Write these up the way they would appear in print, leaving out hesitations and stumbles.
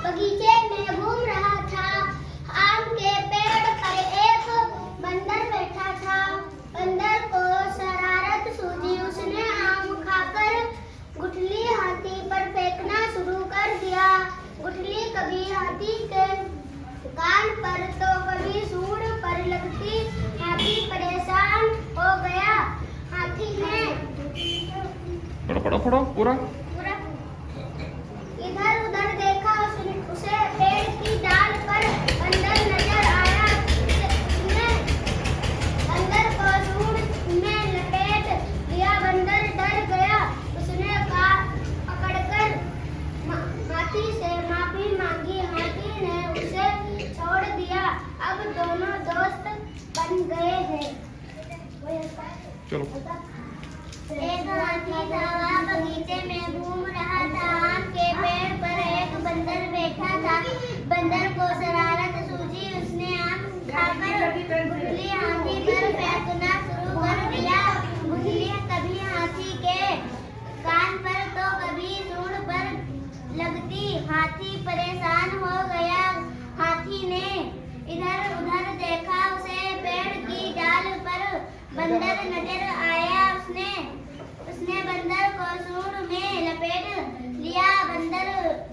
बगीचे में घूम रहा था। आम के पेड़ पर एक बंदर बैठा था। बंदर को शरारत सूझी, उसने आम खाकर गुठली हाथी पर फेंकना शुरू कर दिया। गुठली कभी हाथी के कान पर तो कभी सूंड पर लगती। हाथी परेशान हो गया। हाथी ने पढ़ो पूरा। इधर उधर देखा, उसे पेड़ की डाल पर बंदर नजर आया। उसने बंदर को सूंड में लपेट लिया। बंदर डर गया। उसने पकड़कर हाथी से माफी मांगी। हाथी ने उसे छोड़ दिया। अब दोनों दोस्त बन गए हैं। चलो। एक हाथी था, वह बगीचे में घूम रहा था। आम के पेड़ पर एक बंदर बैठा था। बंदर को शरारत सूझी, उसने आम खाकर गुठली हाथी पर फेंकना शुरू कर दिया। गुठली कभी हाथी के कान पर तो कभी सूंड पर लगती। हाथी परेशान हो गया। हाथी ने इधर उधर देखा, उसे पेड़ की डाल पर बंदर नजर आया। उसने बंदर को सूंड में लपेट लिया।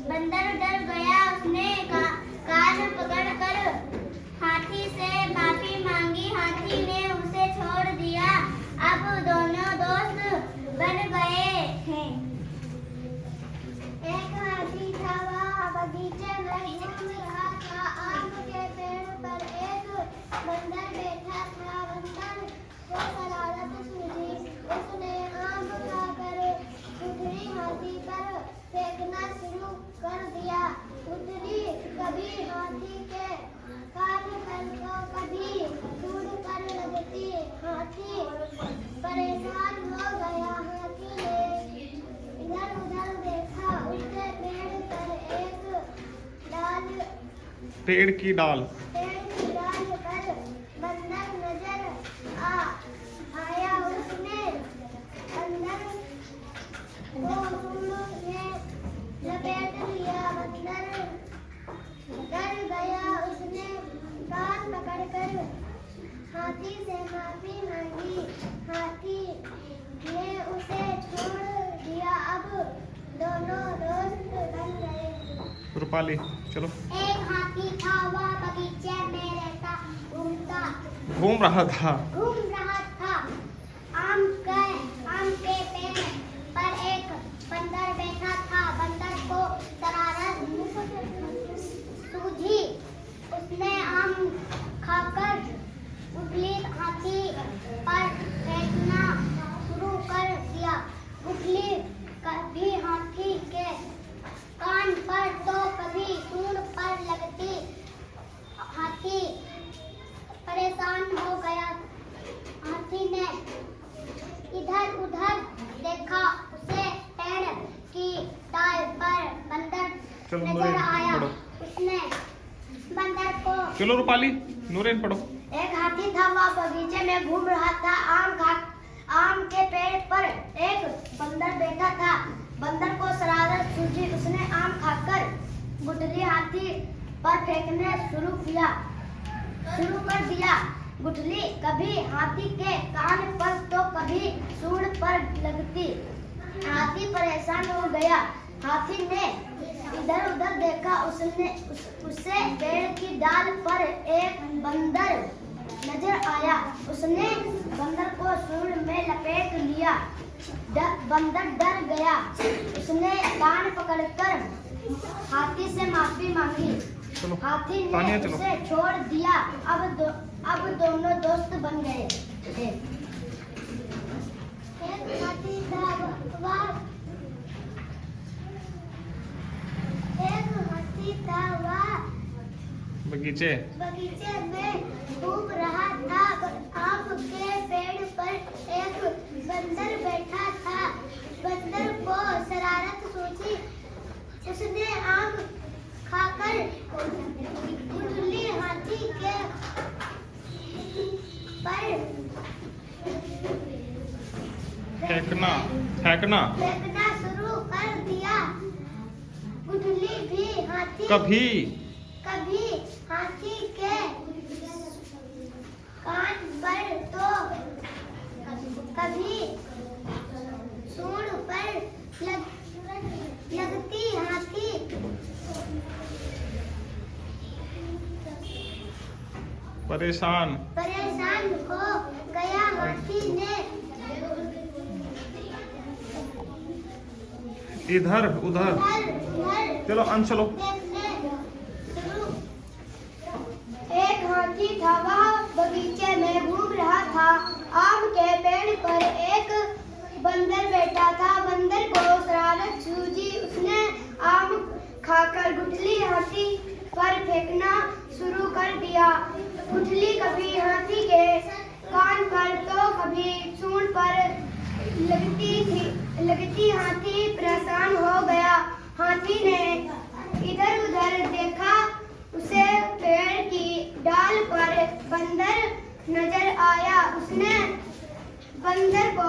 बंदर डर गया। उसने कान पकड़कर हाथी से माफी मांगी। हाथी ने उसे छोड़ दिया। अब दोनों दोस्त बन गए हैं। एक हाथी था, वह बगीचे में घूम रहा था। आम के पेड़ पर एक बंदर बैठा था। बंदर को शरारत सूझी, उसने आम खाकर गुठली हाथी पर फेंकना शुरू कर दिया। गुठली कभी हाथी के कान पर तो कभी सूंड पर लगती। हाथी परेशान हो गया। हाथी ने इधर उधर देखा, उसके पेड़ की डाल पर बंदर नजर आया। उसने बंदर को सूंड में लपेट लिया। बंदर डर गया। उसने कान पकड़कर हाथी से माफी मांगी। हाथी ने उसे छोड़ दिया। अब दोनों दोस्त बन गए। रूपाली चलो। एक हाथी था, वह बगीचे में घूम रहा था। आम के पेड़ पर एक बंदर बैठा था। बंदर को शरारत सूझी, उसने आम खाकर गुठली हाथी पर फेंकना शुरू कर दिया। गुठली कभी हाथी के कान पर तो कभी सूंड पर लगती। हाथी परेशान हो गया। हाथी ने इधर उधर देखा, उसे पेड़ की डाल पर बंदर नजर आया। उसने बंदर को चलो रूपाली नूरेन पढ़ो। एक हाथी था, वह बगीचे में घूम रहा था। आम के पेड़ पर एक बंदर बैठा था। बंदर को शरारत सूझी, उसने आम खाकर गुठली हाथी पर फेंकने शुरू कर दिया। गुठली कभी हाथी के कान पर तो कभी सूंड पर लगती। हाथी परेशान हो गया। हाथी ने इधर उधर देखा, उसे पेड़ की डाल पर एक बंदर नजर आया। उसने बंदर को सूंड में लपेट लिया। बंदर डर गया। उसने कान पकड़कर हाथी से माफी मांगी। हाथी ने उसे छोड़ दिया। अब दोनों दोस्त बन गए। एक हाथी था, वह बगीचे में घूम रहा था। आम के पेड़ पर एक बंदर बैठा था। बंदर को शरारत सूझी, उसने आम खाकर गुठली हाथी के पर फेंकना शुरू कर दिया। गुठली भी कभी कभी हाथी के कान पर तो कभी सूंड पर लगती हाथी परेशान हो गया हाथी ने इधर उधर चलो अंश चलो। एक हाथी था, वह बगीचे में घूम रहा था। आम के पेड़ पर एक बंदर बैठा था। बंदर को शरारत सूझी, उसने आम खाकर गुठली हाथी पर फेंकना शुरू कर दिया। गुठली कभी हाथी के कान पर तो कभी सूंड पर लगती हाथी परेशान हो गया। हाथी ने इधर उधर देखा, उसे पेड़ की डाल पर बंदर नजर आया। उसने बंदर को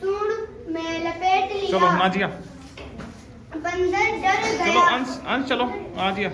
सूंड में लपेट लिया। चलो नाजिया बंदर डर चलो गया। अंश चलो नाजिया